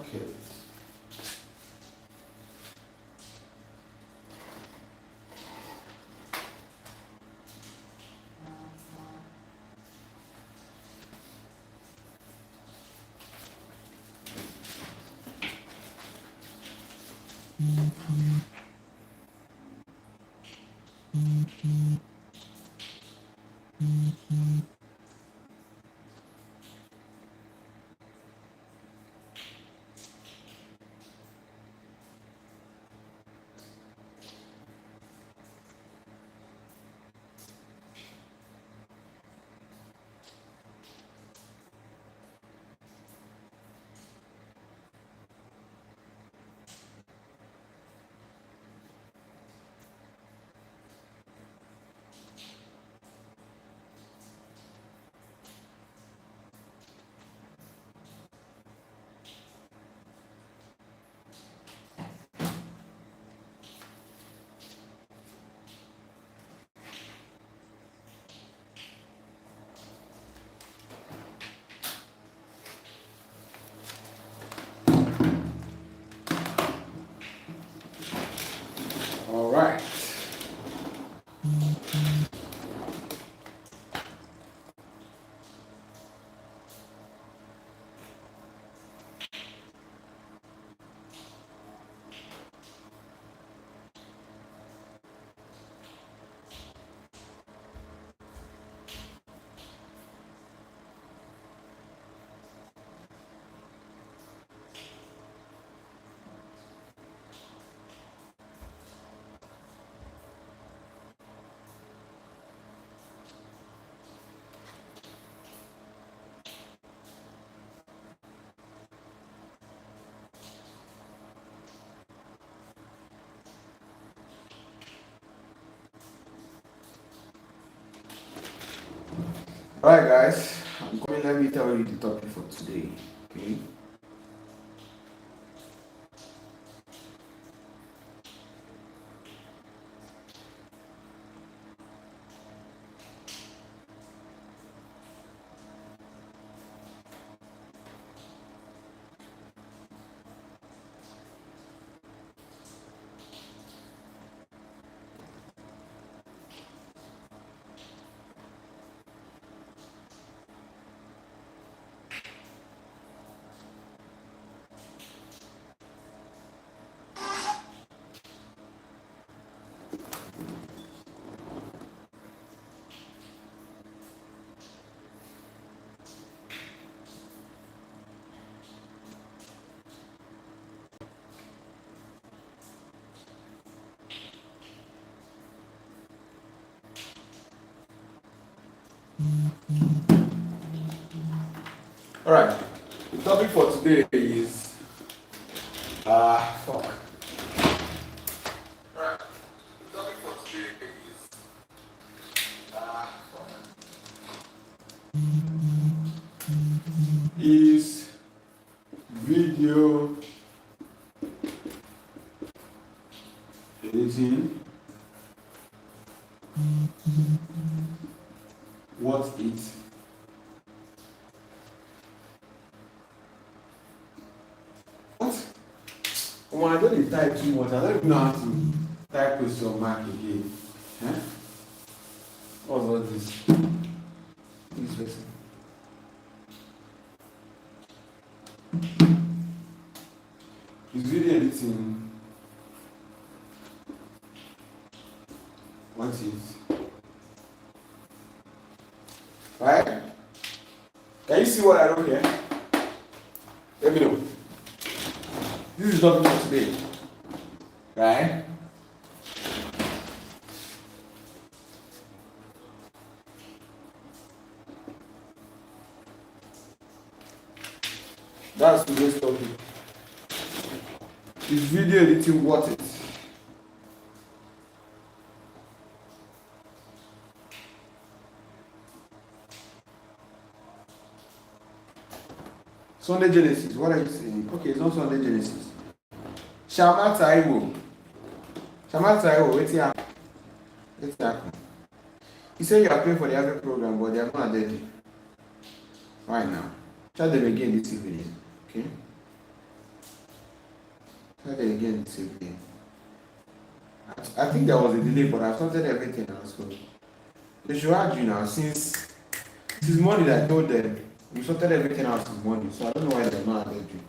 Okay. All right. All right, guys. Let me tell you the topic for today. Okay. All right. The topic for today is fuck. Alright. The topic for today is video editing. What it when I don't type too much, I don't even know how to type question mark again. Huh? What's all this? This person. Is video editing what is? Right? Can you see what I don't hear? Let me know. This is topic for today. Right? That's today's topic. Is video editing worth it? Sunday Genesis, what are you saying? Okay, it's not Sunday Genesis. Shama Taiwo, what's happening? He said you are paying for the other program, but they are not ready right now. Try them again this evening, okay? Started again this evening. I think there was a delay, but I started everything else. So they should add you now since morning. I told them we sorted everything out this morning, so I don't know why they're not added you.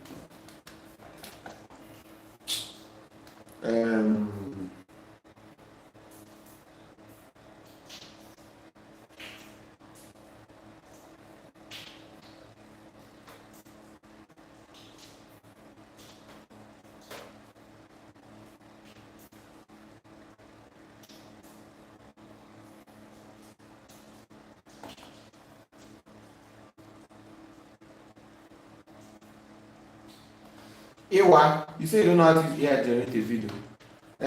Ewa, you say you don't know how to AI generate a video.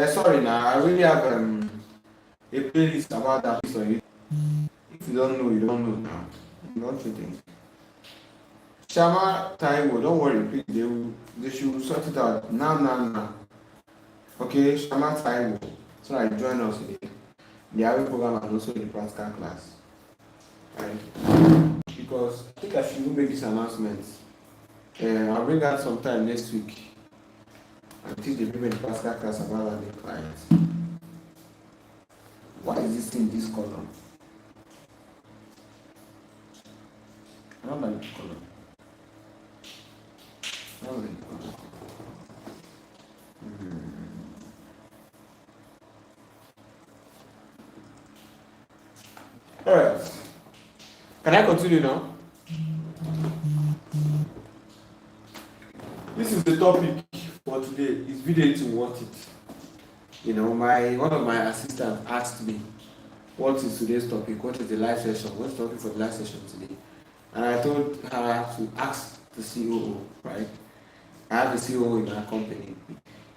Sorry now, I really have a playlist about that piece on you. If you don't know, you don't know now. Not you think. Shama Taiwo, don't worry, please. They should sort it out now. Okay, Shama Taiwo. So I join us in the AVE program and also in the practical class. Right? Because I think I should make this announcement. I'll bring out sometime next week and teach the people in the practical class about the clients. Why is this in this column? I don't like the column. I don't like the column. Alright. Can I continue now? This is the topic for today. Is video editing worth it? You know, one of my assistants asked me, what is today's topic? What is the live session? What's the topic for the live session today? And I told her to ask the COO, right? I have the COO in our company.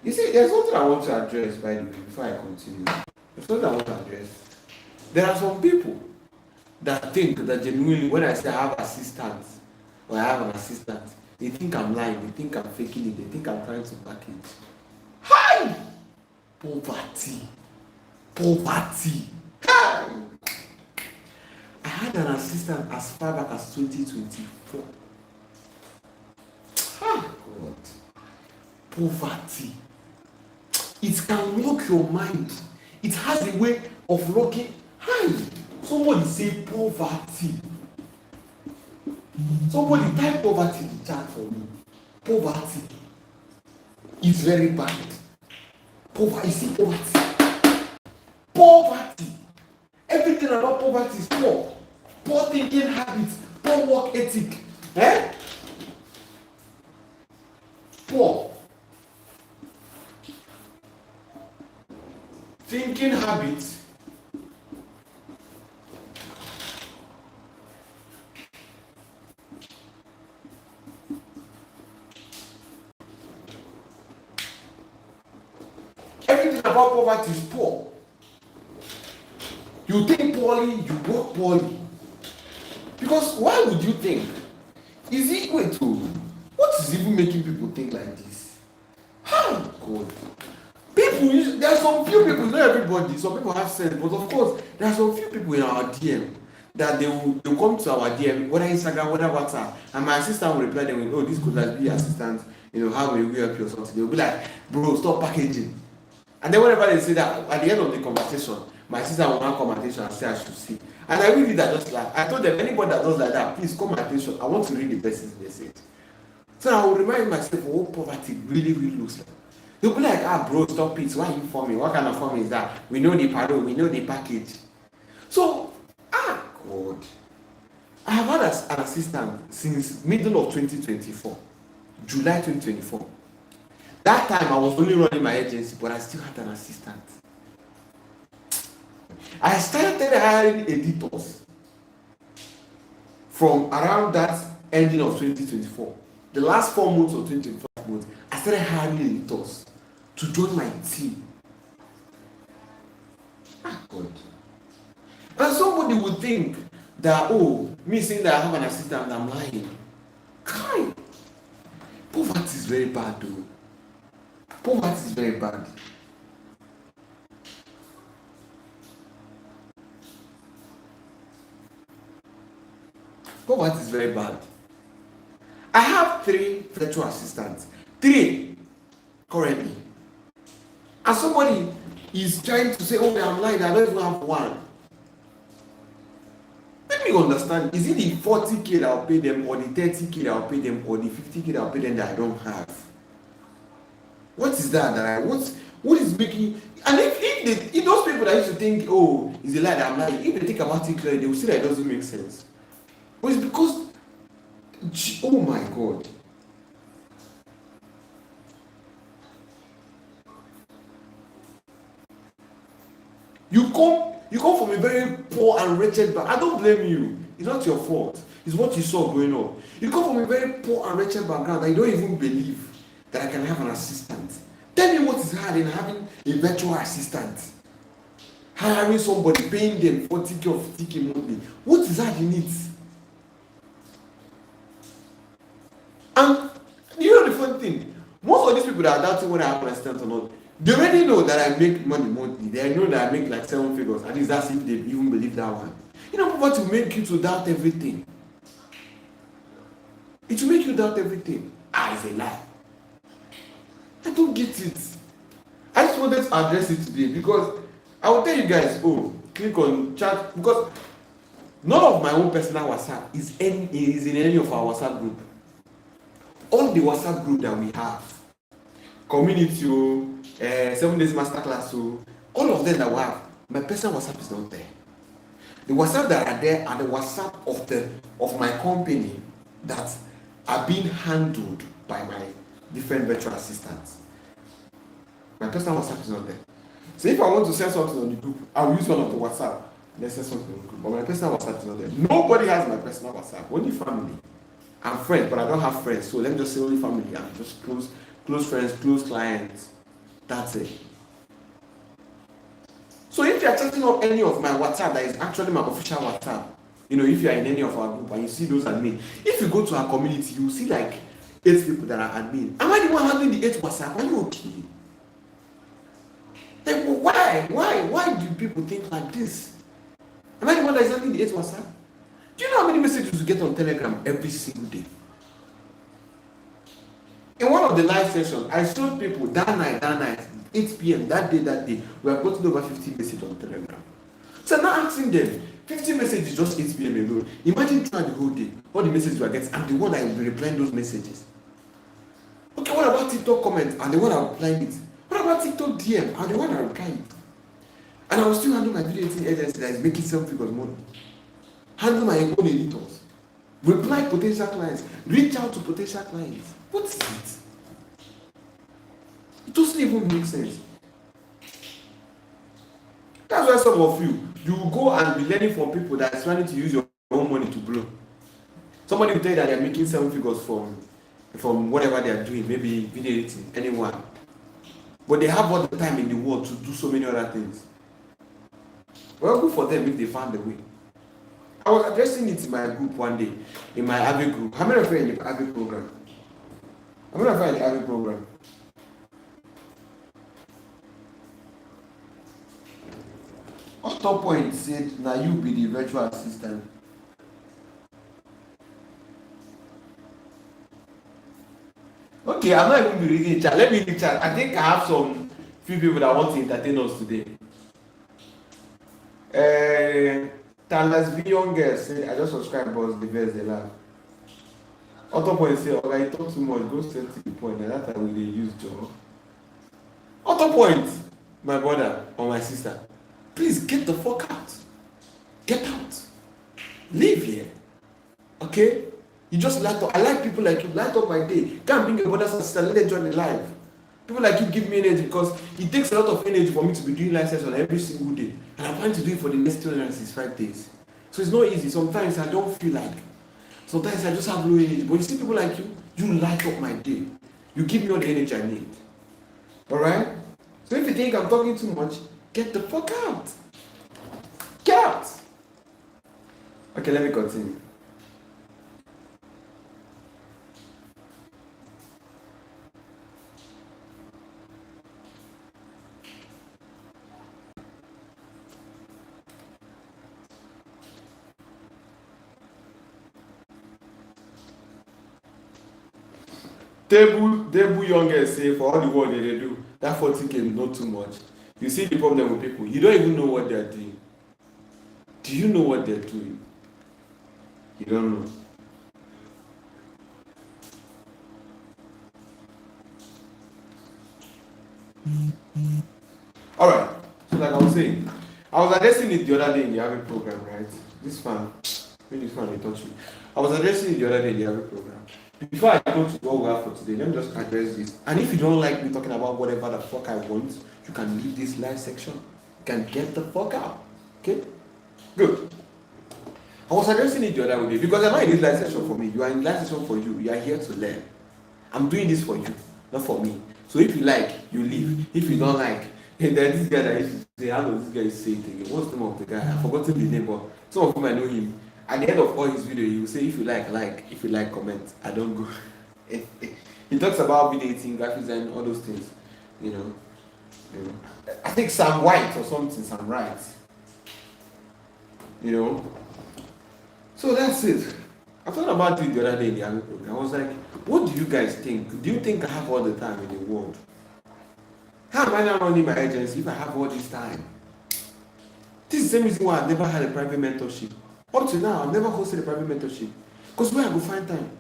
You see, there's something I want to address, by the way, before I continue. There's something I want to address. There are some people that think that genuinely, when I say I have assistants, or I have an assistant, they think I'm lying, they think I'm faking it, they think I'm trying to package. Hi! Poverty. Hi! I had an assistant as far back as 2024. Ah, God. Poverty. It can lock your mind. It has a way of locking. Hi! Somebody say poverty. Somebody type poverty in the chat for me. Poverty is very bad. Poverty, you see poverty. Poverty. Everything about poverty is poor. Poor thinking habits, poor work ethic. Poor thinking habits. Everything about poverty is poor. You think poorly, you work poorly. Because why would you think? Is it equal to what is even making people think like this? How God? People, there are some few people, not everybody, some people have sense, but of course, there are some few people in our DM that they will come to our DM, whether Instagram, whether WhatsApp, and my assistant will reply them with, oh, this could like be assistant, how will we help you or something. They'll be like, bro, stop packaging. And then whenever they say that, at the end of the conversation, my sister will now come attention and say I should see. And I really did that just like, I told them, anybody that does like that, please come attention. I want to read the person's message. So I will remind myself what poverty really, really looks like. They'll be like, bro, stop it. Why are you forming? What kind of form is that? We know the parole, we know the package. So, God. I have had an assistant since middle of 2024, July 2024. That time I was only running my agency, but I still had an assistant. I started hiring editors from around that ending of 2024. The last 4 months of 2025 months, I started hiring editors to join my team. God. And somebody would think that, me saying that I have an assistant, I'm lying. Kai! Poverty is very bad, though. Poverty is very bad. Poverty is very bad. I have 3 virtual assistants. 3. currently. And somebody is trying to say, oh, I'm lying, I don't even have one. Let me understand, is it the 40K that I'll pay them, or the 30K that I'll pay them, or the 50K that I'll pay them that I don't have? What is that what is making, and if those people that used to think, oh, it's a lie that I'm lying, if they think about it clearly, they will see that it doesn't make sense. But it's because, oh my God. You come from a very poor and wretched background. I don't blame you. It's not your fault. It's what you saw going on. You come from a very poor and wretched background that you don't even believe that I can have an assistant. Tell me what is hard in having a virtual assistant. Hiring somebody, paying them 40K or 50K monthly. What is hard in it? And you know the funny thing? Most of these people that are doubting whether I have an assistant or not, they already know that I make money monthly. They know that I make like 7 figures. At least that's if they even believe that one. You know what will make you to doubt everything? It will make you doubt everything. It's a lie. I don't get it. I just wanted to address it today because I will tell you guys, click on chat, because none of my own personal WhatsApp is in any of our WhatsApp group. All the WhatsApp group that we have, community, 7 days masterclass, all of them that we have, my personal WhatsApp is not there. The WhatsApp that are there are the WhatsApp of my company that are being handled by my different virtual assistants. My personal WhatsApp is not there. So if I want to send something on the group, I will use one of the WhatsApp. Let's send something on the group. But my personal WhatsApp is not there. Nobody has my personal WhatsApp. Only family. I'm friends, but I don't have friends. So let me just say only family. I'm just close friends, close clients. That's it. So if you are chatting up any of my WhatsApp that is actually my official WhatsApp, if you are in any of our group and you see those admin, if you go to our community, you will see like 8 people that are admin. Am I the one handling the 8 WhatsApp? Are you okay? Like, why do people think like this? Am I the one that is handling the 8 WhatsApp? Do you know how many messages you get on Telegram every single day? In one of the live sessions, I showed people that night, 8 p.m., that day, we have gotten over 50 messages on Telegram. So now asking them, 50 messages just 8 p.m. alone. Imagine throughout the whole day, all the messages you are getting, I'm the one that will be replying those messages. Okay, what about TikTok comments? I'm the one that will reply it. What about TikTok DM? I'm the one that will reply it. And I will still handle my video editing agency that is making 7 figures money. Handle my own editors. Reply potential clients. Reach out to potential clients. What is it? It doesn't even make sense. That's why some of you go and be learning from people that are trying to use your own money to blow. Somebody will tell you that they're making 7 figures from whatever they are doing, maybe video editing, anyone. But they have all the time in the world to do so many other things. Well, good for them if they found a way. I was addressing it in my group one day, in my AVI group. How many of you are in the AVI program? How many of you are in the AVI program? Author Point said, now you be the virtual assistant. Okay, I'm not even be reading chat. Let me read chat. I think I have some few people that want to entertain us today. LAz B said, I just subscribed, but the best they laugh. Author Point said, okay, you talk too much, go straight to the point. And that time we use Joe. Author Point, my brother or my sister, please get the fuck out. Get out. Leave here. Okay? You just light up. I like people like you. Light up my day. Can't bring your brothers and sisters. Let them join the live. People like you give me energy because it takes a lot of energy for me to be doing live sessions every single day. And I'm trying to do it for the next 265 days. So it's not easy. Sometimes I don't feel like. Sometimes I just have low energy. But you see people like you light up my day. You give me all the energy I need. Alright? So if you think I'm talking too much, get the fuck out. Get out. Okay, let me continue. Table youngest say for all the work they do, that 40K is not too much. You see the problem with people, you don't even know what they're doing. Do you know what they're doing? You don't know. Alright, so like I was saying, I was addressing it the other day in the Avid program, right? This fan, really fan, they touched me. I was addressing it the other day in the Avid program. Before I go to what we have for today, let me just address this. And if you don't like me talking about whatever the fuck I want, you can leave this live section. You can get the fuck out. Okay? Good. I was addressing it the other day because I'm not in this live session for me. You are in live session for you. You are here to learn. I'm doing this for you, not for me. So if you like, you leave. If you don't like, and then this guy that used to say, how does this guy say it again? What's the name of the guy? I've forgotten the name, but some of you might know him. At the end of all his videos, he will say, if you like, if you like, comment. I don't go. He talks about video editing, graphics, and all those things. You know. I think Sam White or something, Sam Wright. You know. So that's it. I thought about it the other day in the army program. I was like, what do you guys think? Do you think I have all the time in the world? How am I not running my agency if I have all this time? This is the same reason why I've never had a private mentorship. Up to now, I've never hosted a private mentorship. Because where I go find time?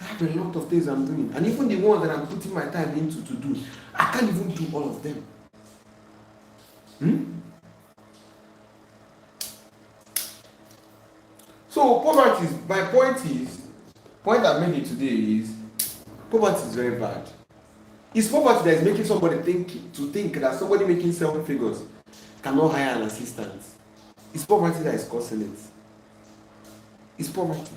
I have a lot of things I'm doing. And even the ones that I'm putting my time into to do, I can't even do all of them. So poverty is, my point I made it today is, poverty is very bad. It's poverty that is making somebody think that somebody making 7 figures cannot hire an assistant. It's poverty that is causing it. It's poverty.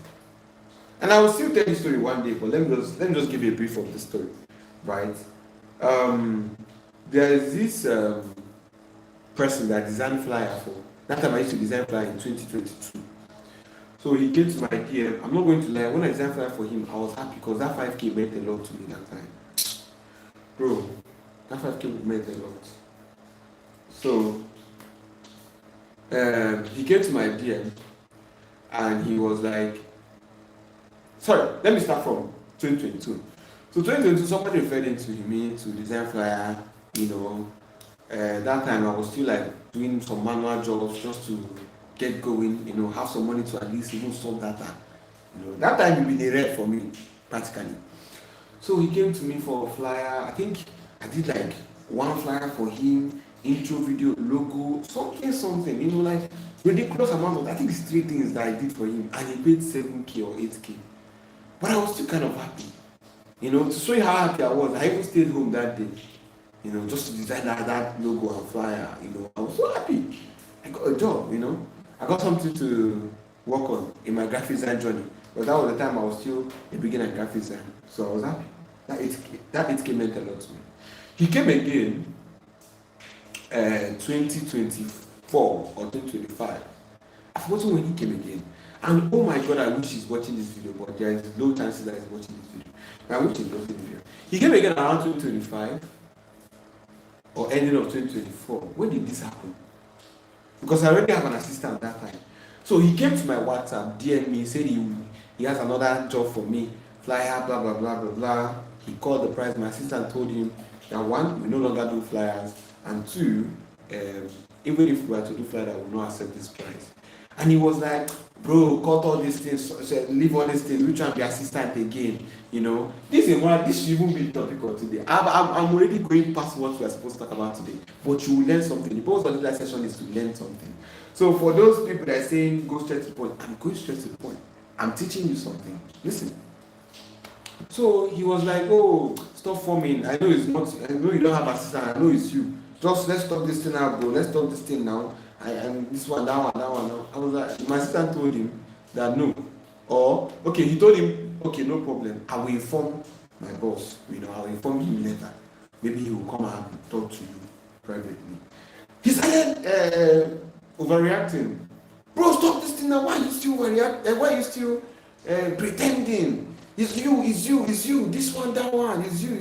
And I will still tell you the story one day, but let me just give you a brief of the story. Right? There is this person that designed flyer for. That time I used to design flyer in 2022. So he came to my DM. I'm not going to lie, when I designed flyer for him, I was happy because that 5K meant a lot to me that time. Bro, that 5K meant a lot. So he came to my DM and he was like, sorry, let me start from 2022. So 2022, somebody referred into me to design flyer, you know. That time I was still like doing some manual jobs just to get going, you know, have some money to at least even solve data. You know, that time it been a red for me, practically. So he came to me for a flyer. I think I did like one flyer for him, intro video, logo, something, you know, like ridiculous amount of, I think it's 3 things that I did for him, and he paid 7K or 8K. But I was still kind of happy. You know, to show you how happy I was, I even stayed home that day, you know, just to design that logo and flyer, you know. I was so happy. I got a job, you know. I got something to work on in my graphic design journey. But that was the time I was still a beginner in graphic design. So I was happy. That 8K meant a lot to me. He came again 2024 or 2025. I've forgotten when he came again. And oh my god, I wish he's watching this video, but there is low chances that he's watching this video. But I wish he's watching the video. He came again around 2025 or ending of 2024. When did this happen? Because I already have an assistant at that time. So he came to my WhatsApp, DM me, said he has another job for me, flyer, blah, blah, blah, blah, blah. He called the price. My assistant told him that 1, we no longer do flyers, and 2, even if we were to do flyers, I would not accept this price. And he was like, bro, cut all these things, leave all these things, we try and be assistant again, you know. This should even be the topic of today. I'm already going past what we are supposed to talk about today, but you will learn something. The purpose of this session is to learn something. So for those people that are saying go straight to the point, I'm going straight to the point. I'm teaching you something. Listen. So he was like, oh, stop forming. I know you don't have assistant, I know it's you. Just let's stop this thing out, bro. Let's stop this thing now. And this one, that one. Now. I was like, my assistant told him that no. Or, okay, he told him, okay, no problem. I will inform my boss. You know, I will inform him later. Maybe he will come and talk to you privately. He started overreacting. Bro, stop this thing now. Why are you still overreacting? Why are you still pretending? It's you. This one, that one. It's you.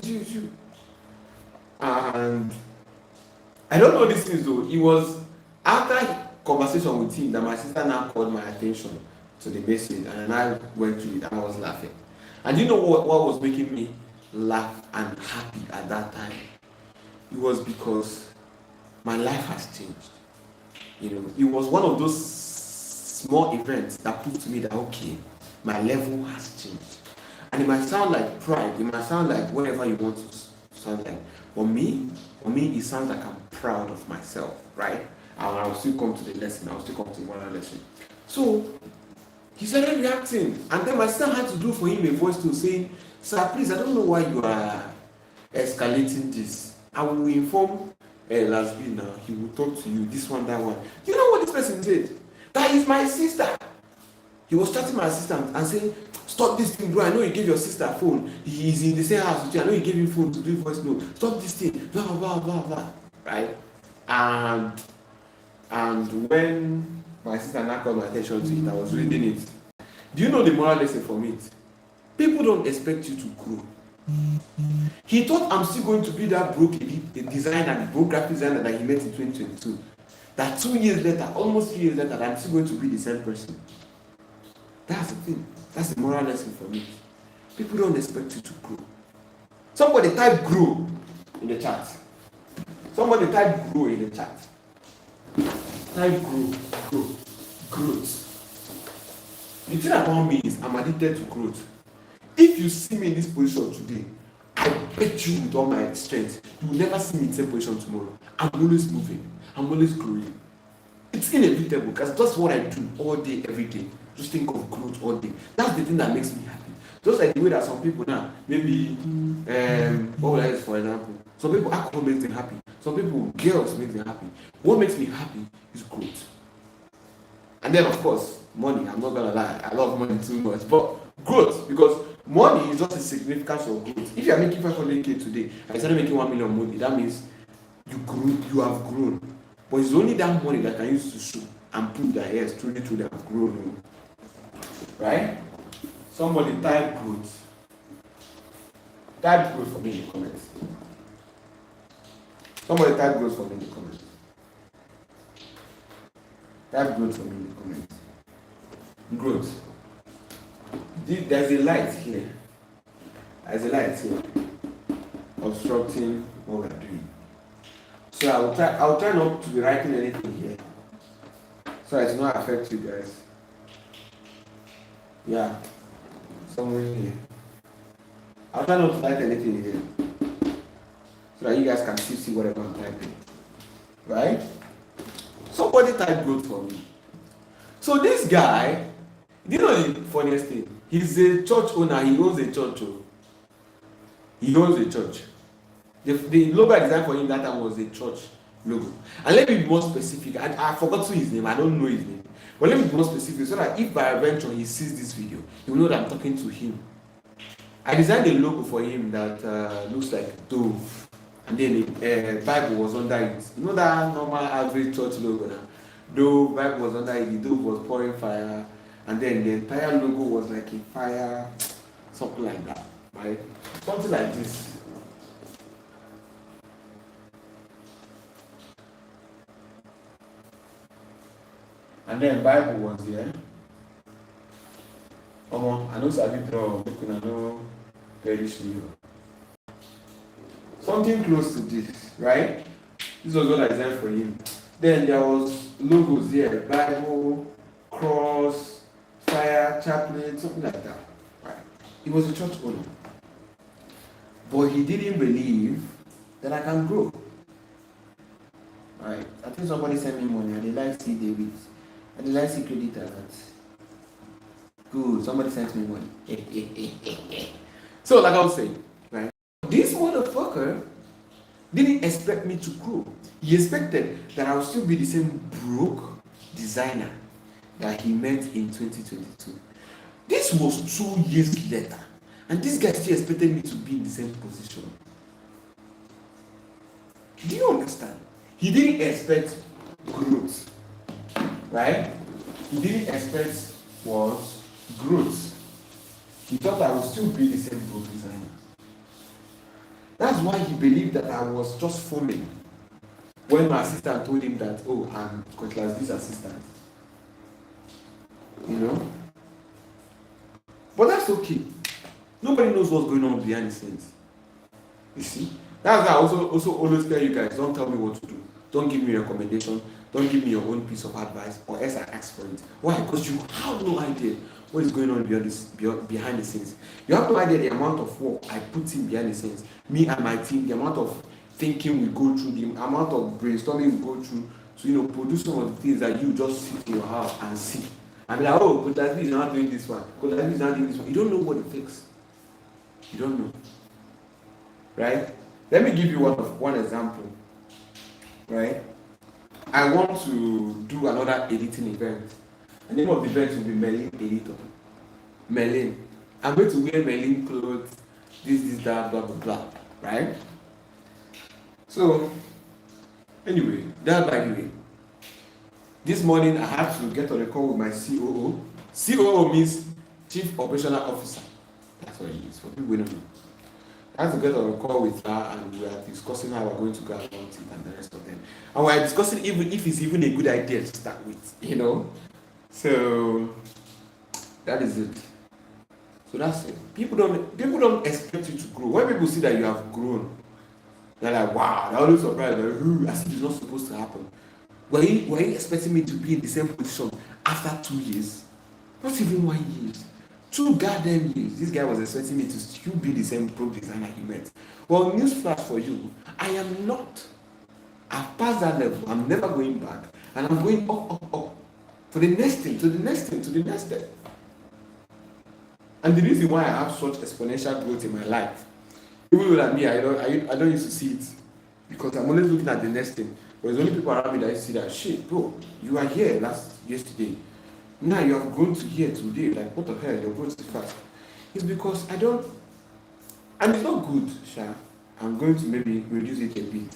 And I don't know these things though. It was after conversation with him that my sister now called my attention to the message, and I went through it and I was laughing. And you know what was making me laugh and happy at that time, it was because my life has changed. It was one of those small events that proved to me that, okay, my level has changed. And it might sound like pride, it might sound like whatever you want to sound like. For me, it sounds like I'm proud of myself, right? And I'll still come to the lesson, I'll still come to one lesson. So he started reacting, and then my sister had to do for him a voice to say, "Sir, please, I don't know why you are escalating this. I will inform LAz B now. He will talk to you, this one, that one." You know what this person said? That is my sister. He was chatting my assistant and saying, "Stop this thing, bro. I know you gave your sister a phone. He is in the same house with you. I know you gave him phone to do voice note. Stop this thing, blah, blah, blah, blah." Right? And when my sister now called my attention to it, I was reading it. Do you know the moral lesson from it? People don't expect you to grow. He thought I'm still going to be that broke designer, the broke graphic designer that he met in 2022. That 2 years later, almost 3 years later, that I'm still going to be the same person. That's the thing. That's the moral lesson for me. People don't expect you to grow. Somebody type "grow" in the chat. Somebody type "grow" in the chat. Type growth. The thing about me is I'm addicted to growth. If you see me in this position today, I bet you with all my strength, you will never see me in the same position tomorrow. I'm always moving. I'm always growing. It's inevitable because that's what I do all day, every day. Just think of growth all day. That's the thing that makes me happy. Just like the way that some people now, maybe, what would I use for example? Some people, alcohol makes them happy. Some people, girls make them happy. What makes me happy is growth. And then, of course, money. I'm not gonna lie, I love money too much. But growth, because money is just a significance of growth. If you are making 500K today and you started making 1 million money, that means you have grown. But it's only that money that can use to show and prove that yes, truly I've grown. Right? Somebody type growth. Type growth for me in the comments. Somebody type growth for me in the comments. Type growth for me in the comments. Growth. There's a light here. There's a light here obstructing what we're doing. So I'll try not to be writing anything here, so it will not affect you guys. Yeah, somewhere here. I'll try not to write anything here, so that you guys can still see whatever I'm typing. Right? Somebody type growth for me. So this guy, you know the funniest thing? He's a church owner. He owns a church. He owns a church. The logo I designed for him that time was a church logo. And let me be more specific. I forgot his name. I don't know his name. But let me be more specific so that if by adventure he sees this video, he will know that I'm talking to him. I designed a logo for him that looks like dove. And then the Bible was under it. You know that normal average church logo now? Dove, Bible was under it. The dove was pouring fire. And then the entire logo was like a fire, something like that. Right? Something like this. And then Bible was here. I know Sabi draw, I know perish you. Something close to this, right? This was what I designed for him. Then there was logos here, Bible, cross, fire, chaplain, something like that. Right? He was a church owner. But he didn't believe that I can grow. Right? I think somebody sent me money and they like see David. And they like see credit alert. Good, somebody sent me money. So like I was saying, right? This motherfucker didn't expect me to grow. He expected that I would still be the same broke designer that he met in 2022. This was 2 years later. And this guy still expected me to be in the same position. Do you understand? He didn't expect growth. Right? He didn't expect what? Growth. He thought I would still be the same broke designer. That's why he believed that I was just forming. When my assistant told him that, oh, I'm LAz B's assistant. You know? But that's okay. Nobody knows what's going on behind the scenes. You see? That's why I also always tell you guys, don't tell me what to do. Don't give me recommendation. Don't give me your own piece of advice, or else I ask for it. Why? Because you have no idea what is going on behind the scenes. You have no idea the amount of work I put in behind the scenes. Me and my team, the amount of thinking we go through, the amount of brainstorming we go through to produce some of the things that you just sit in your house and see. And be like, oh, LAz B is not doing this one. LAz B is not doing this one. You don't know what it takes. You don't know. Right? Let me give you one example. Right? I want to do another editing event. The name of the event will be Merlin Editor. Merlin. I'm going to wear Merlin clothes, this, that, blah, blah, blah. Right? So, anyway, that by the way. This morning I had to get on a call with my COO. COO means Chief Operational Officer. That's what it is for people who don't know. I had to get on a call with her, and we are discussing how we're going to go about it and the rest of them. And we're discussing if it's even a good idea to start with, So that is it. So that's it. People don't expect you to grow. When people see that you have grown, they're like, wow, they're always surprised. Like, as if it's not supposed to happen. Were you expecting me to be in the same position after 2 years? Not even 1 year. 2 goddamn years. This guy was expecting me to still be the same pro designer he met. Well, newsflash for you, I am not. I've passed that level. I'm never going back. And I'm going up. For the next thing, to the next thing, to the next step. And the reason why I have such exponential growth in my life, even though that me, I don't used to see it. Because I'm always looking at the next thing. But there's only people around me that see that, shit, bro, you are here yesterday. Now you have grown to here today. Like, what the hell? You're growing too fast. It's because I don't, and it's not good, Sha. I'm going to maybe reduce it a bit,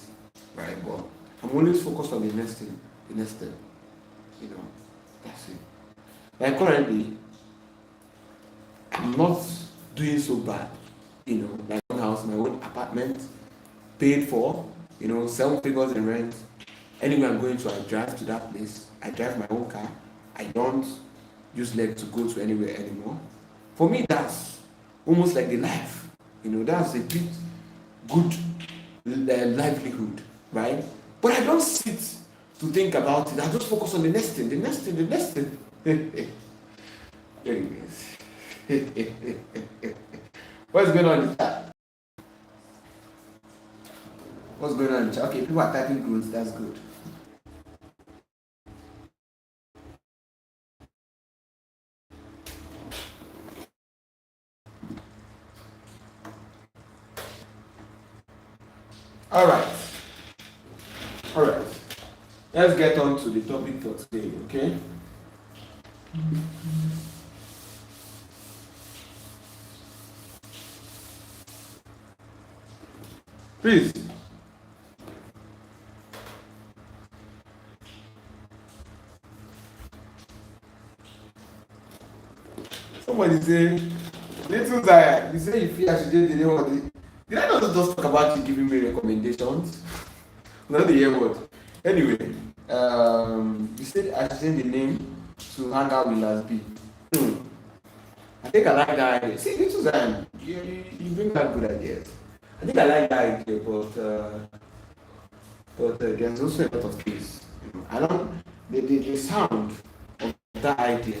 right? But I'm always focused on the next thing, the next step. That's it. Like currently, I'm not doing so bad. My own house, my own apartment, paid for, 7 figures in rent. Anywhere I'm going to, I drive to that place. I drive my own car. I don't use leg to go to anywhere anymore. For me, that's almost like the life. That's a bit good livelihood, right? But I don't sit to think about it. I just focus on the next thing, the next thing, the next thing. Anyways. What's going on in the chat? What's going on in the chat? Okay, people are typing growth. That's good. All right. Let's get on to the topic for today, okay? Please. Somebody say, little Zaya, you say you feel I should do the name of the. Did I not just talk about you giving me recommendations? Not the year word. Anyway, you said I should send the name to hang out with LAz B. I think I like that idea. See, little Zaya, you bring out good ideas. I think I like that idea, but there's also a lot of things. I don't. The sound of that idea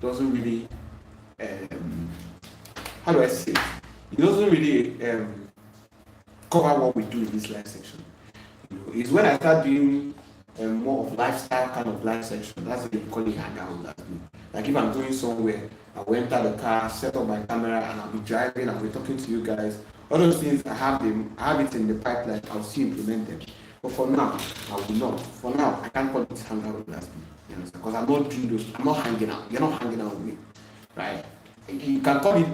doesn't really. How do I say it? It doesn't really cover what we do in this live section. It's when I start doing more of lifestyle kind of live section. That's what we call it hang out with LAz B. Like if I'm going somewhere, I will enter the car, set up my camera, and I'll be driving. I'll be talking to you guys. All those things I have it in the pipeline. I'll still implement them. But for now, I will not. For now, I can't call it hang out with LAz B. Because I'm not doing those. I'm not hanging out. You're not hanging out with me, right? You can call it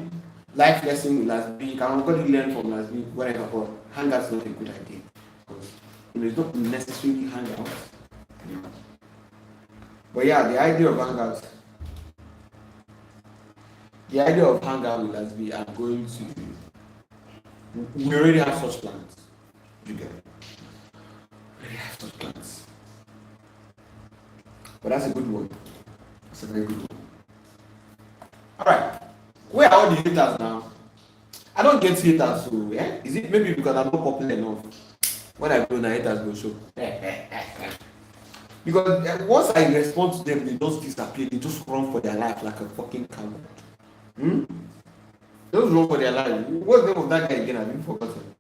life lesson with LAz B. You can call it learn from LAz B. Whatever. But hangout's not a good idea because it's not necessarily hangout. But yeah, the idea of hangout with LAz B, I'm going to. We already have such plans. You get it? We already have such plans. But that's a good one. That's a very good one. Alright. Where are all the haters now? I don't get haters, so yeah. Is it maybe because I'm not popular enough? When I go na haters go show. Because once I respond to them, they just disappear. They just run for their life like a fucking coward. Hmm? They just run for their life. What's the name of that guy again? I've been forgotten.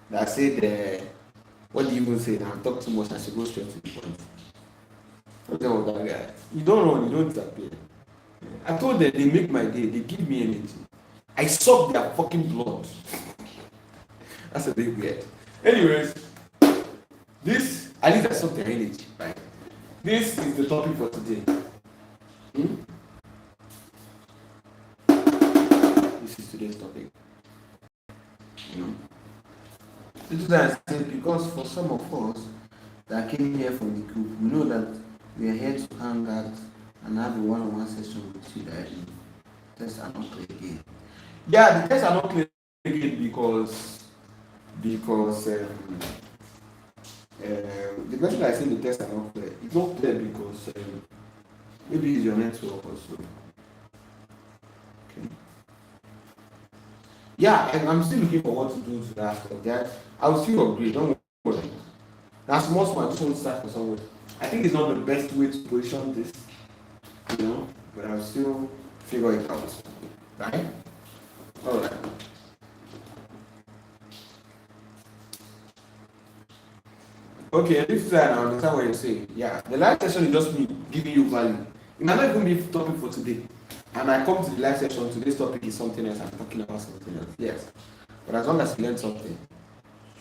That said, what do you even say? I've talked too much. I should go straight to the point. What's the name of that guy? You don't run. You don't disappear. I told them they make my day. They give me energy. I suck their fucking blood. That's a bit weird. Anyways, this at least I suck their energy, right? This is the topic for today. Hmm? This is today's topic. This is what I said because for some of us that came here from the group, we know that we are here to hang out and have a one-on-one session with you that the tests are not clear again. Yeah, the tests are not clear again because the person that I said the tests are not clear. It's not clear because maybe it's your network also. Okay. Yeah, and I'm still looking for what to do to that stuff. That I will still upgrade. Don't worry. Now, small, I just want to start for somewhere. I think it's not the best way to position this, but I'll still figure it out. Right? All right. Okay, this is I understand what you're saying. Yeah, the live session is just me giving you value. It might not even be the topic for today. And I come to the live session, today's topic is something else. I'm talking about something else. Yes. But as long as you learn something,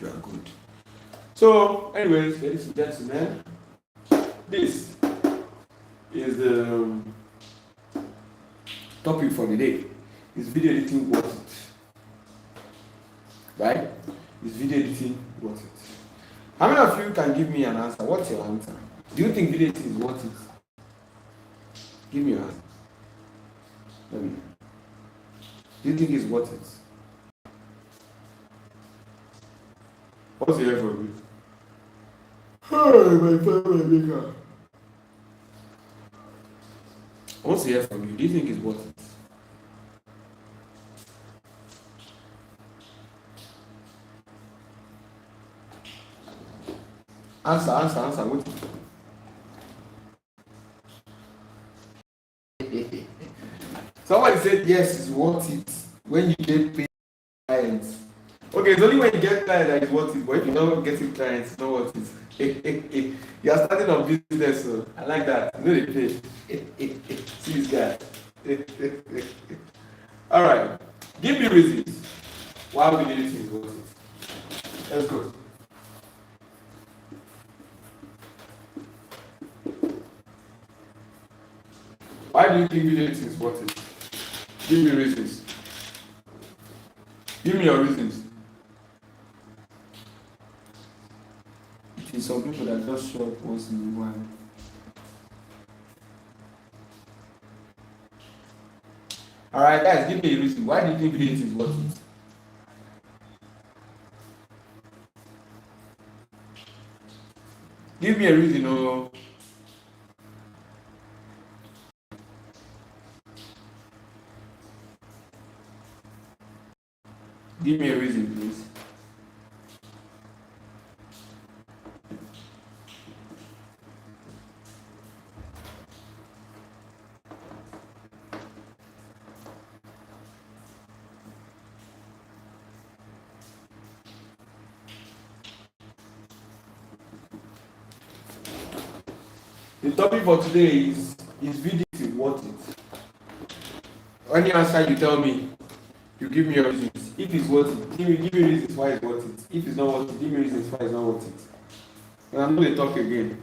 you are good. So, anyways, ladies and gentlemen, this is the topic for the day. Is video editing worth it? Right? Is video editing worth it? How many of you can give me an answer? What's your answer? Do you think video editing is worth it? Give me your answer. Let me know. Do you think it's worth it? What's the effort of it? Hey, my favorite maker. What's the effort from you? Do you think it's worth it? Answer. What? Somebody said yes, it's worth it when you get paid clients. Okay, it's only when you get clients that it's worth it, but if you don't get it clients, it's not worth it. You are starting a business, so I like that. You know they pay. See this guy. Alright. Give me reasons why we need it is worth it. Let's go. Why do you think video editing is worth it? Give me reasons. Give me your reasons. It is some people that just show up once in a while. Alright guys, give me a reason. Why do you think video editing is worth it? Give me a reason, oh. Give me a reason, please. The topic for today is video worth it? When you answer, you tell me. You give me your reasons. If it's worth it, give me reasons why it's worth it. If it's not worth it, give me reasons why it's not worth it. And I'm going to talk again.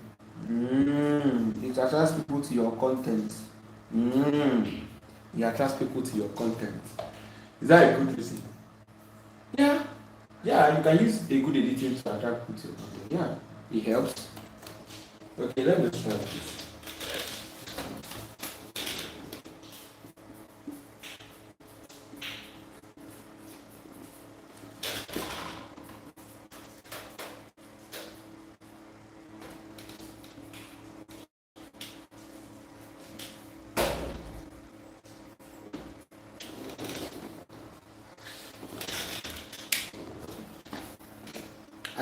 It attracts people to your content. It attracts people to your content. Is that a good reason? Yeah. Yeah, you can use a good editing to attract people to your content. Yeah, it helps. Okay, let me try this.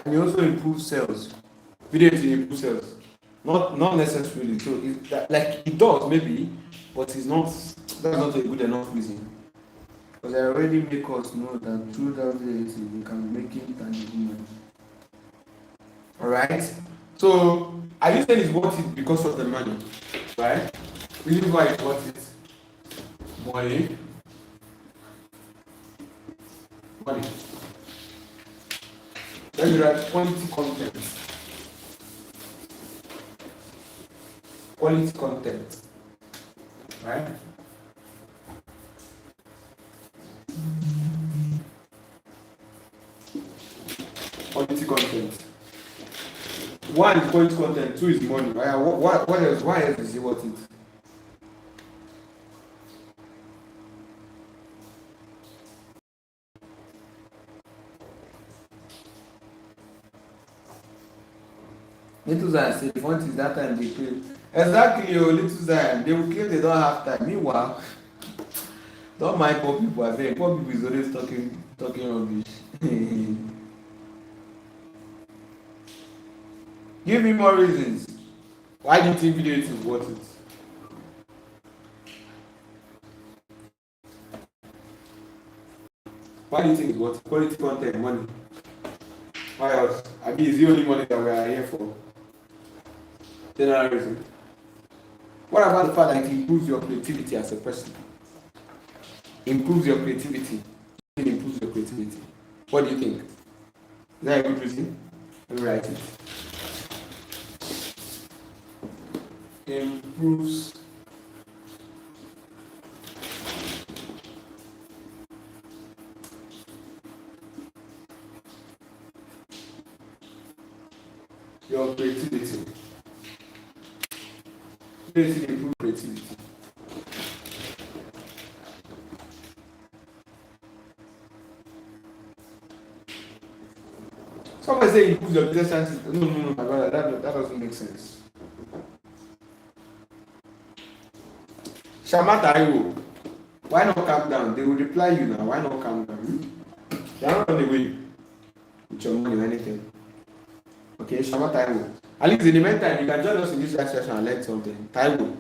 and it also improves sales. Video editing improves sales. Not necessarily. So like it does maybe, but it's not. That's not a good enough reason. Because I already make us know that through that video editing we can make it tangible money. Alright? So are you saying it's worth it because of the money? Right? Reason why it's worth it. Money. Let me write quality content. Quality content. Right? Quality content. One is quality content, two is money. Right? What else? Why else is it worth it? Little Zion say the point is that time they claim. Exactly, Little Zion. They will claim they don't have time. Meanwhile, don't mind poor people. I think poor people is always talking rubbish. Give me more reasons. Why do you think video is worth it? Why do you think it's worth it? Quality content, money. Why else? I mean, it's the only money that we are here for. General reason. What about the fact that it improves your creativity as a person? Improves your creativity. It improves your creativity. What do you think? Is that a good reason? Let me write it. Improves your creativity. Creativity improves creativity. Somebody say improves your business chances. No, my brother, that doesn't make sense. Shamata Iwo, why not calm down? They will reply you now. Why not calm down? They are not on the way with your money or anything. Okay, Shamata Iwo. At least in the meantime, you can join us in this live session and learn something. Taiwo.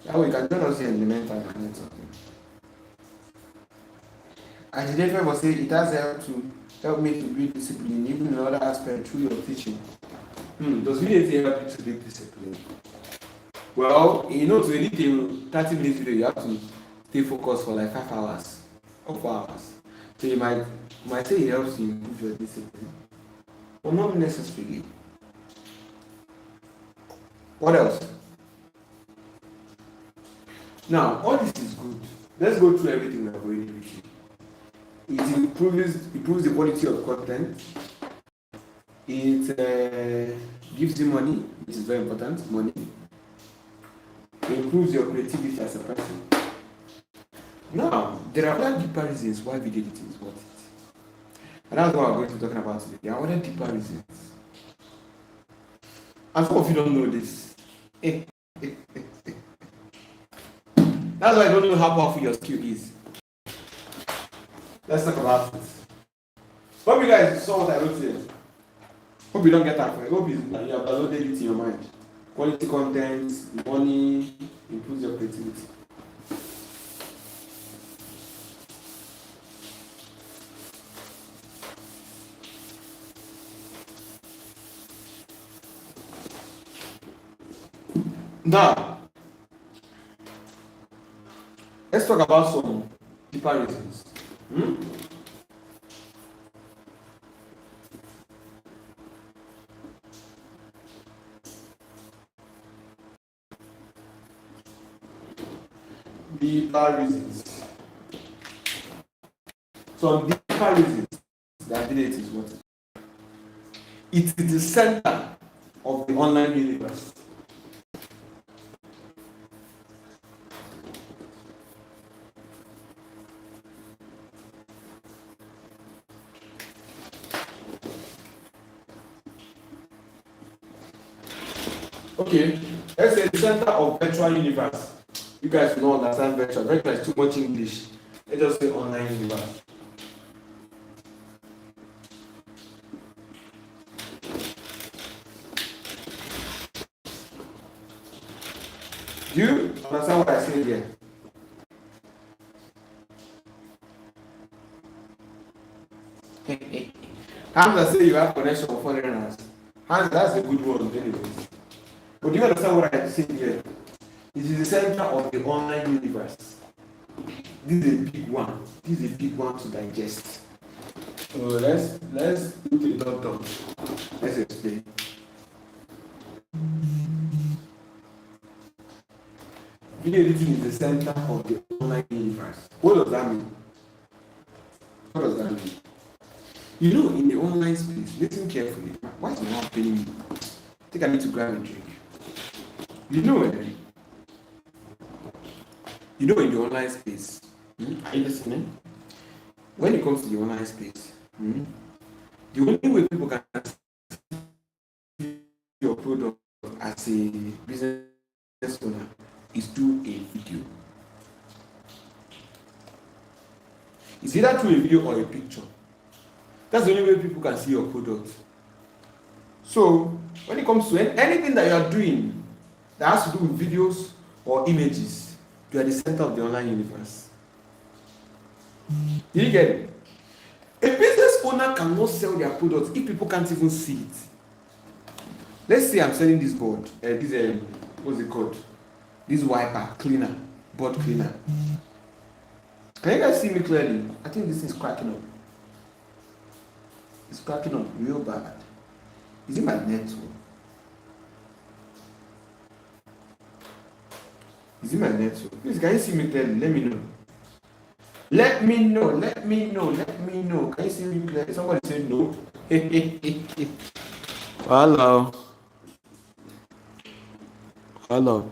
That way you can join us here in the meantime and learn something. And the difference was say it has help me to build discipline, even in other aspects through your teaching. Does video help you to build discipline? Well, to edit a 30-minute video, you have to stay focused for like 5 hours or 4 hours. So you might say it helps you improve your discipline, but not necessarily. What else? Now, all this is good. Let's go through everything we have already written. It improves the quality of content. It gives you money, which is very important, money. It improves your creativity as a person. Now, there are other deeper reasons why video editing is worth it. And that's what we're going to be talking about today. There are other deeper reasons. And some of you don't know this. That's why I don't know how powerful your skill is. Let's talk about it. Hope you guys saw what I wrote here. Hope you don't get that. I hope you have downloaded it in your mind. Quality content, money, improves your creativity. Now, let's talk about some deeper reasons. Deeper reasons. Some deeper reasons that video is what it is the center of the online universe. Okay, let's say the center of virtual universe. You guys will not understand virtual. Virtual is too much English. Let's just say online universe. Do you understand what I say here? Hamza say you have connection with foreigners. Hamza, that's a good one, anyways. But do you understand what I say here? It is the center of the online universe. This is a big one. This is a big one to digest. So let's put it down. Let's explain. Video editing is the center of the online universe. What does that mean? What does that mean? You know, in the online space, listen carefully. Why is my heart paining me? I think I need to grab a drink. You know, in the online space, are you listening? When it comes to the online space, the only way people can see your product as a business owner is through a video. It's either through a video or a picture. That's the only way people can see your product. So, when it comes to anything that you are doing that has to do with videos or images, you are the center of the online universe. You get it? A business owner cannot sell their products if people can't even see it. Let's say I'm selling this board, what's it called? This wiper cleaner, board cleaner. Can you guys see me clearly? I think this is cracking up. It's cracking up real bad. Is it my network? Is it my network? Please, can you see me clearly? Let me know. Let me know. Can you see me clearly? Somebody say no. Hello.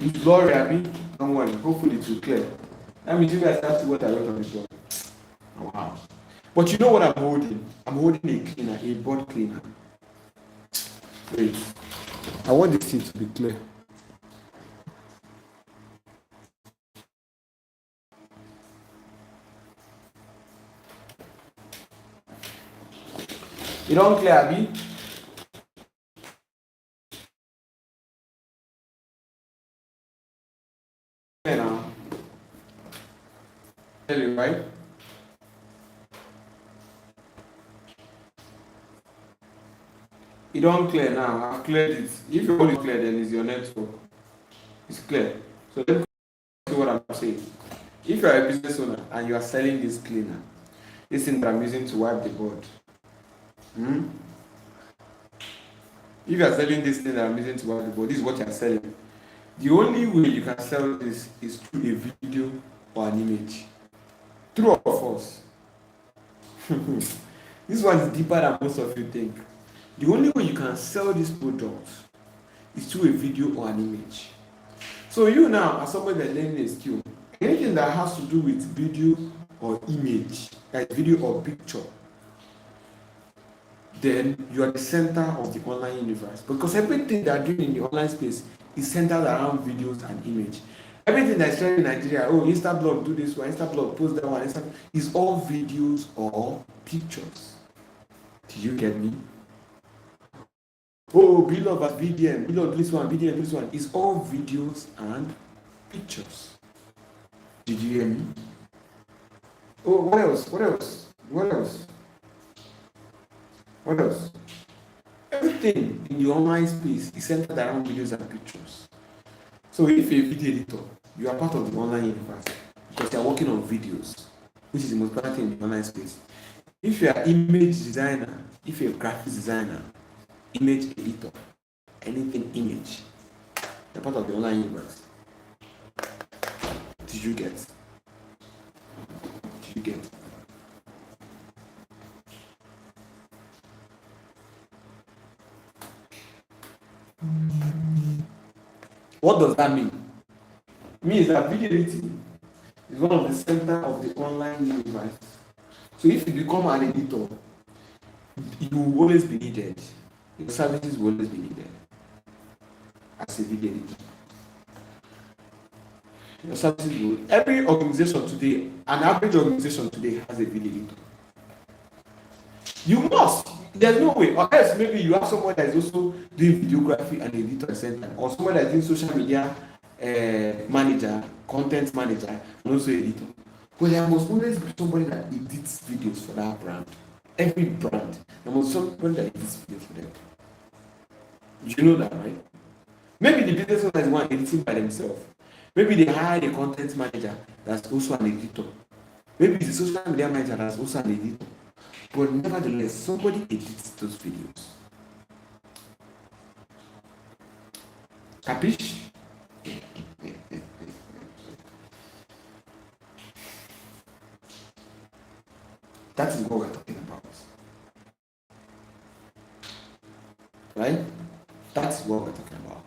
It's blurry, Abby. Don't worry. Hopefully it will clear. That means you guys have to what I wrote on the door. Oh, wow. But you know what I'm holding? I'm holding a cleaner, a board cleaner. Wait. I want this thing to be clear. You don't clear, Abby? Now. Tell you, right? It don't clear now. I've cleared it. If you want it clear, then it's your network. It's clear. So let me see what I'm saying. If you are a business owner and you are selling this cleaner, this thing that I'm using to wipe the board. If you are selling this thing that I'm using to wipe the board, this is what you are selling. The only way you can sell this is through a video or an image. True or false? This one is deeper than most of you think. The only way you can sell this product is through a video or an image. So you now, as somebody that's learning a skill, anything that has to do with video or image, like video or picture, then you are the center of the online universe. Because everything they are doing in the online space is centered around videos and image. Everything that's trending in Nigeria, Instablog do this one, Instablog post that one, is all videos or pictures. Do you get me? Beloved VDM, beloved this one, VDM this one, is all videos and pictures. Did you hear me? What else? Everything in the online space is centered around videos and pictures. So if you're a video editor, you are part of the online universe because you are working on videos, which is the most important thing in the online space. If you are an image designer, if you're a graphics designer, image editor, anything image, you're part of the online universe. Did you get? What does that mean? It means that video editing is one of the center of the online universe. So if you become an editor, you will always be needed. Your services will always be needed as a video editor. Your services will. Every organization today, an average organization today has a video editor. You must. There's no way. Or else maybe you have someone that is also doing videography and editor at the same time, or someone that is doing social media manager, content manager, and also editor. But there must always be somebody that edits videos for that brand. Every brand, there must be somebody that edits videos for them. You know that, right? Maybe the business owner is one editing by themselves. Maybe they hire a content manager that's also an editor. Maybe it's a social media manager that's also an editor. But nevertheless, somebody edits those videos. Capiche? That is what we're talking about. Right? That's what we're talking about.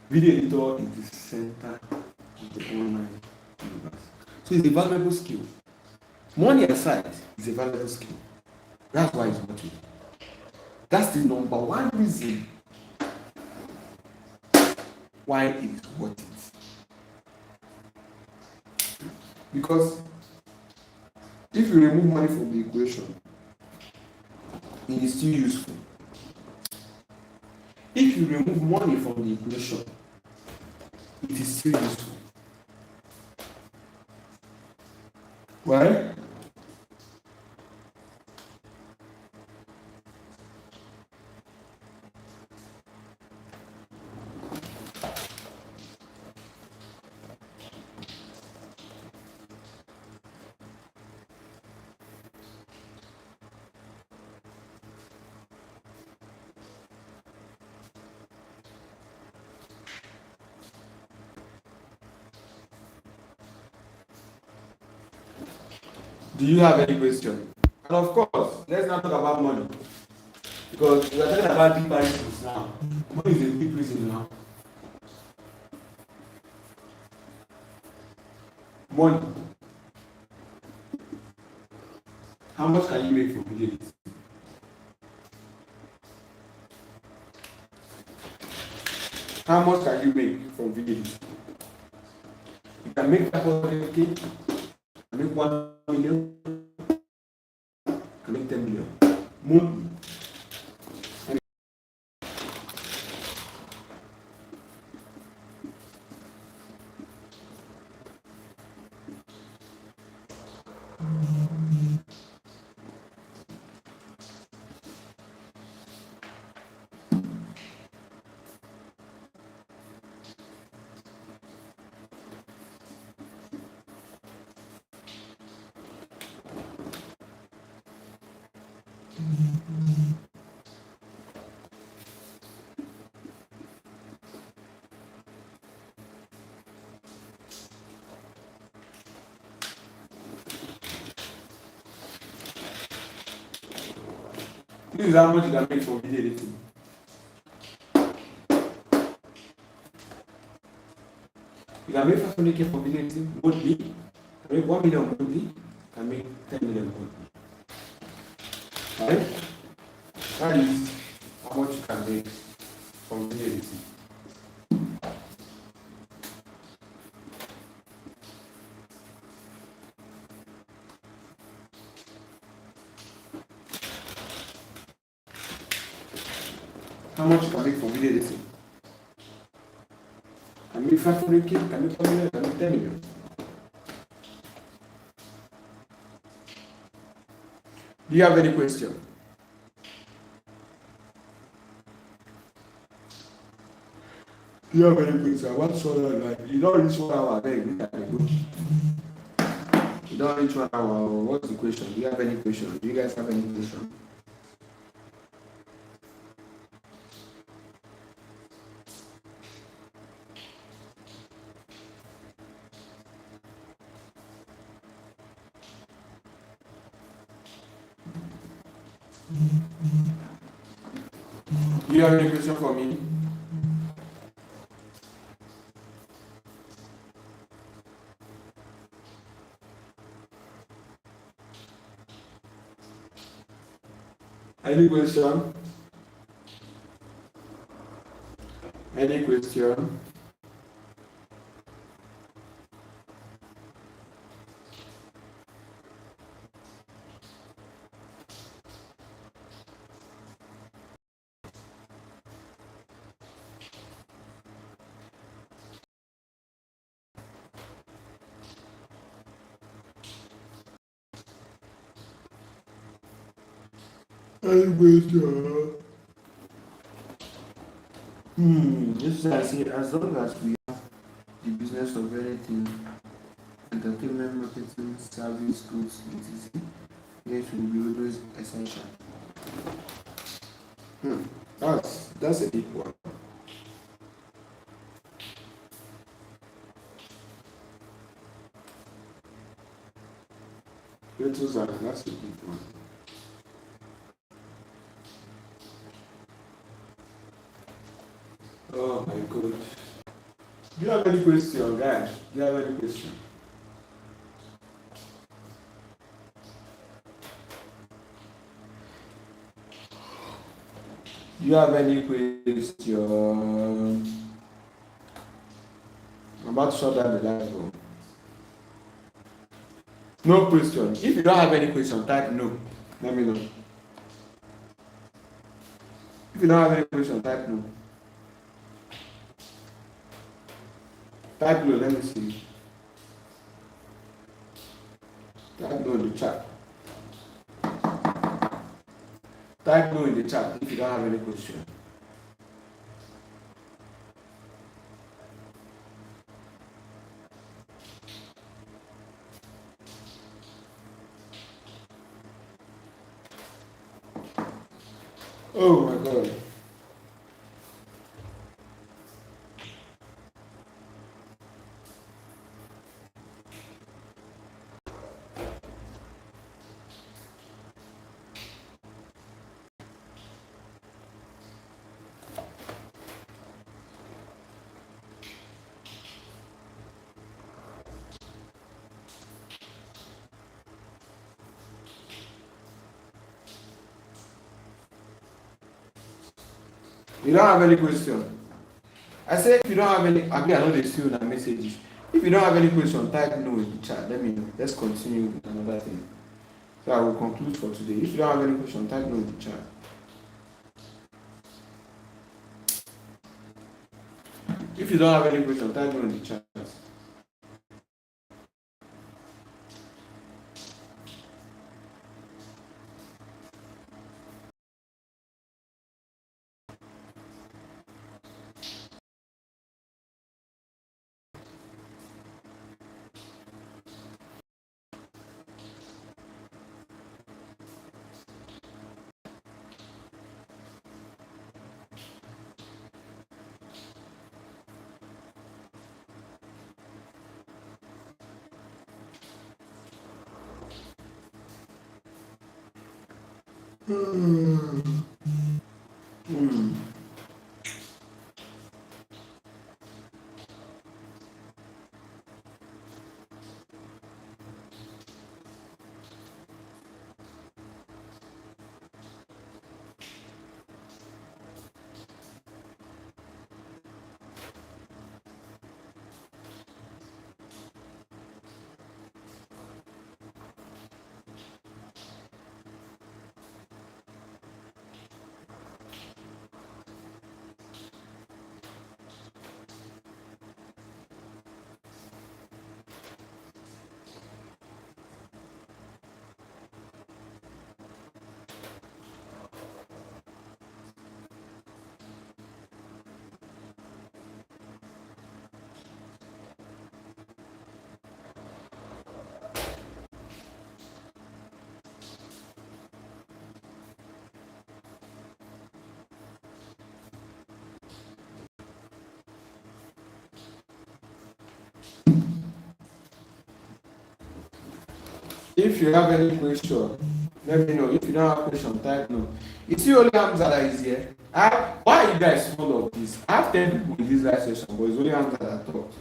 Video editor is the center of the online universe. So it's a valuable skill. Money aside, is a valuable skill. That's why it's working. That's the number one reason why it is worth it. Because if you remove money from the equation, it is still useful. If you remove money from the equation, it is still useful. Why? Do you have any question? And of course, let's not talk about money. Because we are talking about deep issues now. Money is a big reason now. Money. How much can you make from video? How much can you make from video? You can make 500K, you can make 1 million, you can make 10 million. Money. This is how much you can make from video editing. You can make 500K from video editing monthly. You can make 1 million monthly. You can make 10 million monthly. Right? That is how much you can make from video editing. How much you can make from video editing? Can make 500K, can make 1 million, can make 10 million. Do you have any question? Do you have any question? I want to show that like, you don't reach 1 hour, then you don't reach 1 hour. What's the question? Do you have any question? Do you guys have any question? Do you have any question for me? Any question? Any question? Any question? This is I say, as long as we have the business of anything, entertainment, marketing, service, goods, etc., it will be always essential. That's a big one. That's a big one. Oh my God. Do you have any question, guys? Do you have any question? Do you have any question? I'm about to shut down the live room. No question. If you don't have any question, type no. Let me know. If you don't have any question, type no. Type no, let me see. Type no in the chat. Type no in the chat if you don't have any question. Oh my God. You don't have any question. I said if you don't have any, I know they see your messages. If you don't have any question, type no in the chat. Let me know. Let's continue with another thing. So I will conclude for today. If you don't have any question, type no in the chat. If you don't have any question, type no in the chat. If you have any question, let me know. If you don't have question, type no. You see only Hamza that is here. Why are you guys full of this? I have 10 people in this live session, but it's only Hamza that talks.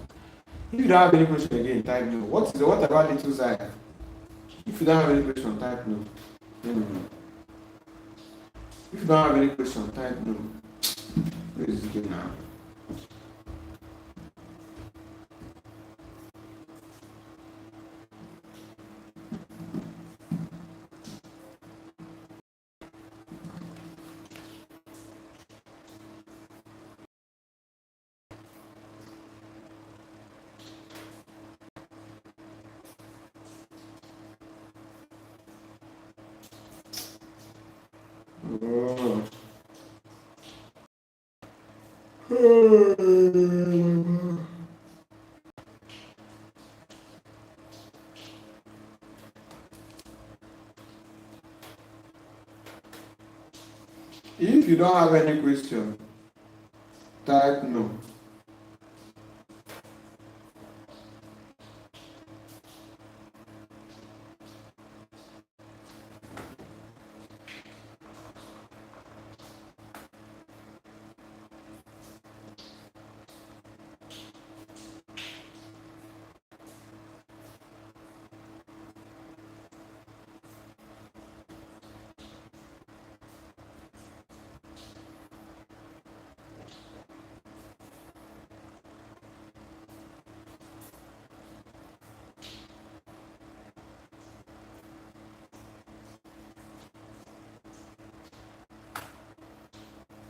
If you don't have any question again, type no. What about little Zion? If you don't have any question, type no. Let me know. If you don't have any question, type no. Where is it now? Oh. If you don't have any question, type no.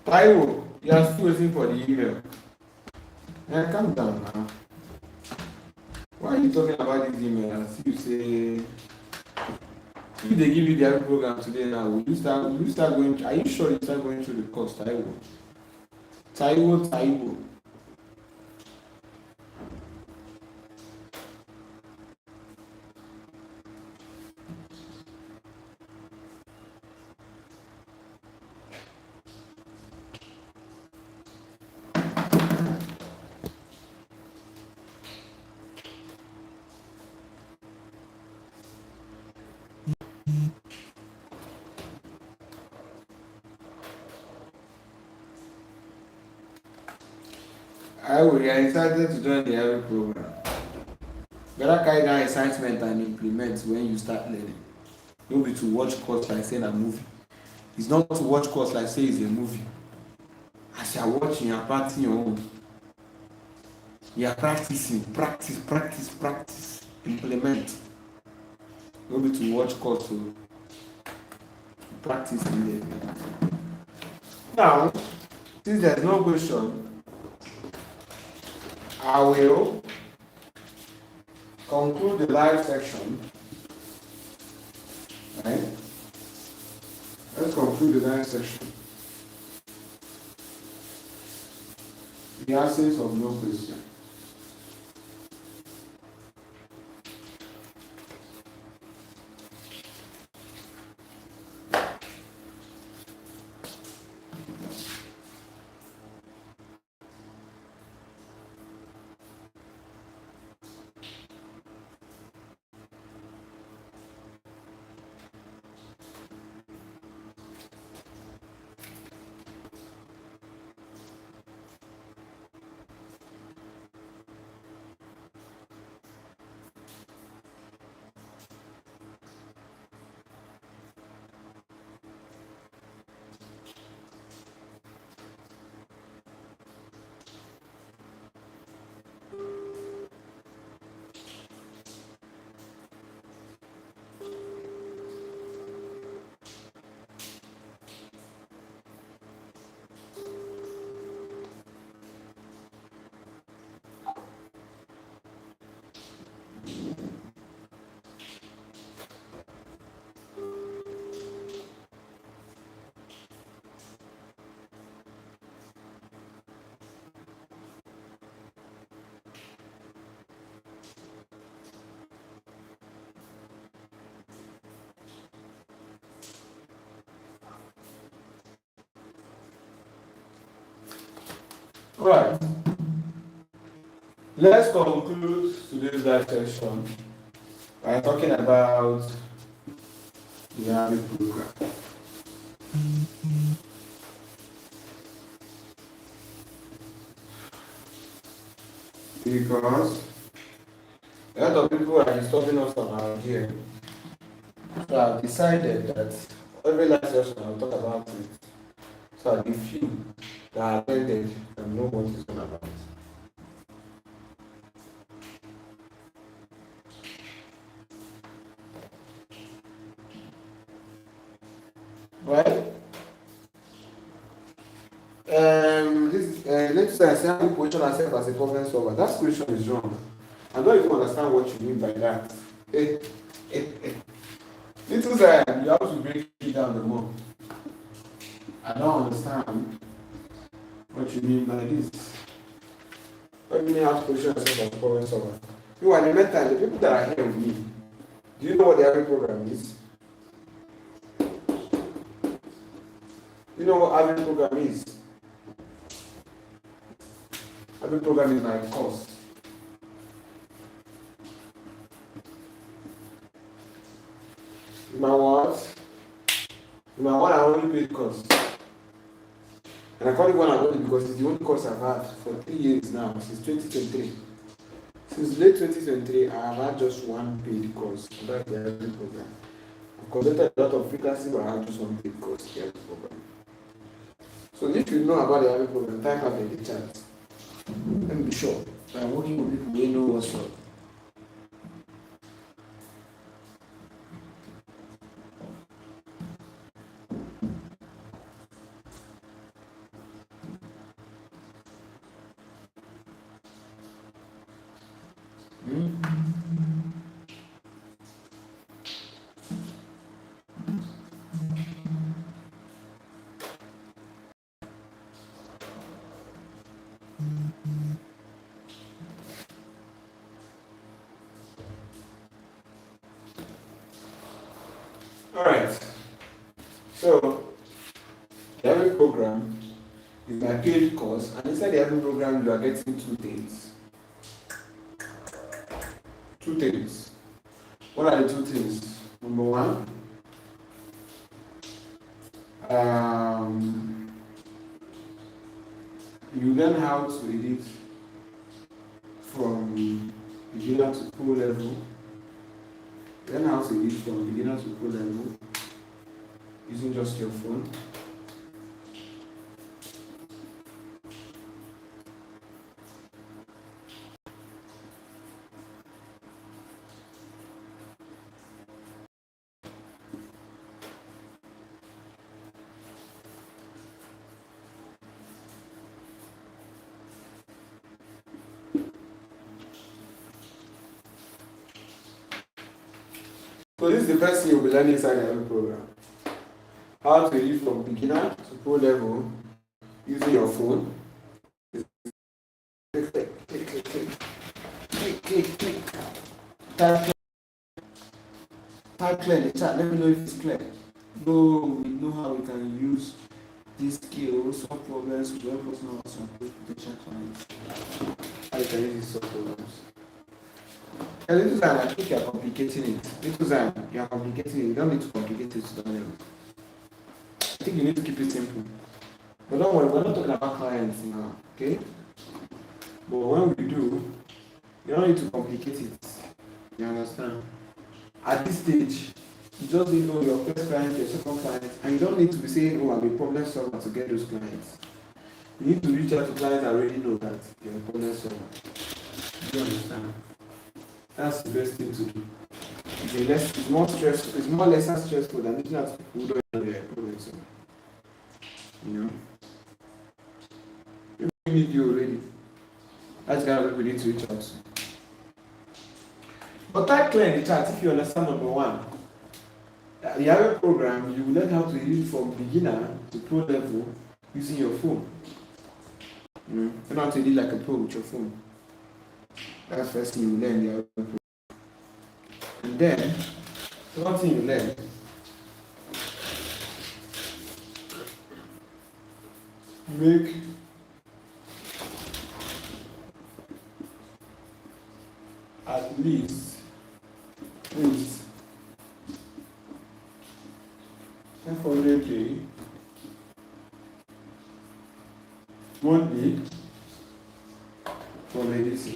Taiwo, you are still waiting for the email. Calm down now. Why are you talking about this email as you say if they give you the other program today now, will you start going, are you sure you start going through the course, Taiwo? Taiwo. I will. You are excited to join the every program. Better carry that excitement and implement when you start learning. Don't be to watch course like saying a movie. It's not to watch course like say it's a movie. As you are watching, you are practicing your own. You are practicing. Practice. Implement. Don't be to watch course to practice in there. Now, since there's no question, I will conclude the live section. Right? Let's conclude the live section. The absence of no question. Right. Let's conclude today's live session by talking about the Army program. Because a lot of people are disturbing us around here. So I've decided that every live session I'll talk about it. So that the few that are attended can know what it's all about. Right? Let's say I say I position myself as a problem solver. That question is wrong. I don't even understand what you mean by that. Little Zion, you have to break it down the more. I don't understand what you mean by this. What do you mean how to position yourself as a problem solver? You are the meantime, the people that are here with me, do you know what the Avid program is? You know what Avid program is? Avid program is my course. My what? My one and only paid course. And I call it one and only because it's the only course I've had for 3 years now, since 2023. Since late 2023, I have had just one paid course. That's the Avid program. I've conducted a lot of frequency, but I have just one paid course, the Avid program. So if you know about the Avid program, type up in the chat. Let me be sure. I'm working with people who know what's up. Alright, so the Avid program is my paid course, and inside the Avid program you are getting two things. Two things. What are the two things? Number one, you learn how to edit from beginner to pro level. Learn how to edit from beginner to pro level using just your phone. So this is the first thing you'll be learning inside the Avid program. How to edit from beginner to pro level using your phone. Click, click, click, click, click. Click, click, click. Type clear in the chat. Let me know if it's clear. So we know how we can use these skills, solve problems, with help us know some potential clients. How you can use these solve problems. And little Zan, I think you are complicating it. Little Zan, you are complicating it. You don't need to complicate it to that level. I think you need to keep it simple. But don't worry, we're not talking about clients now, okay? But when we do, you don't need to complicate it. You understand? At this stage, you just need to know your first client, your second client, and you don't need to be saying, oh, I'm a problem solver to get those clients. You need to reach out to clients that already know that you're a problem solver. Do you understand? That's the best thing to do. It's more stressful, it's more lesser stressful than reaching out to people who don't know they're a problem solver. You know? We need you already. That's the kind of people we need to reach out to. But type clear in the chat if you understand number one. The Avid program, you will learn how to use from beginner to pro level using your phone. You know how to do like a pro with your phone. That's the first thing you learn in the Avid program. And then, second thing you learn, make at least 500K monthly from editing.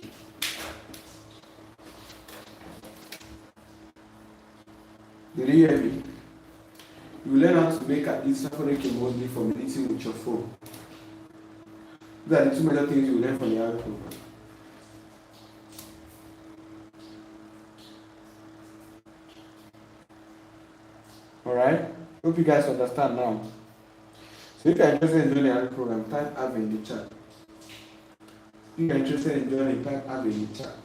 Did you hear me? You learn how to make at least 500K monthly from editing with your phone. These are the two major things you learn from the Avid program. Alright? Hope you guys understand now. So if you're interested in joining the Avid program, type AB in the chat. If you're interested in joining, type AB in the chat.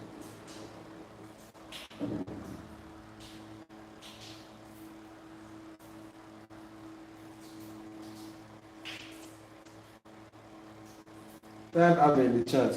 Type Abba in the chat.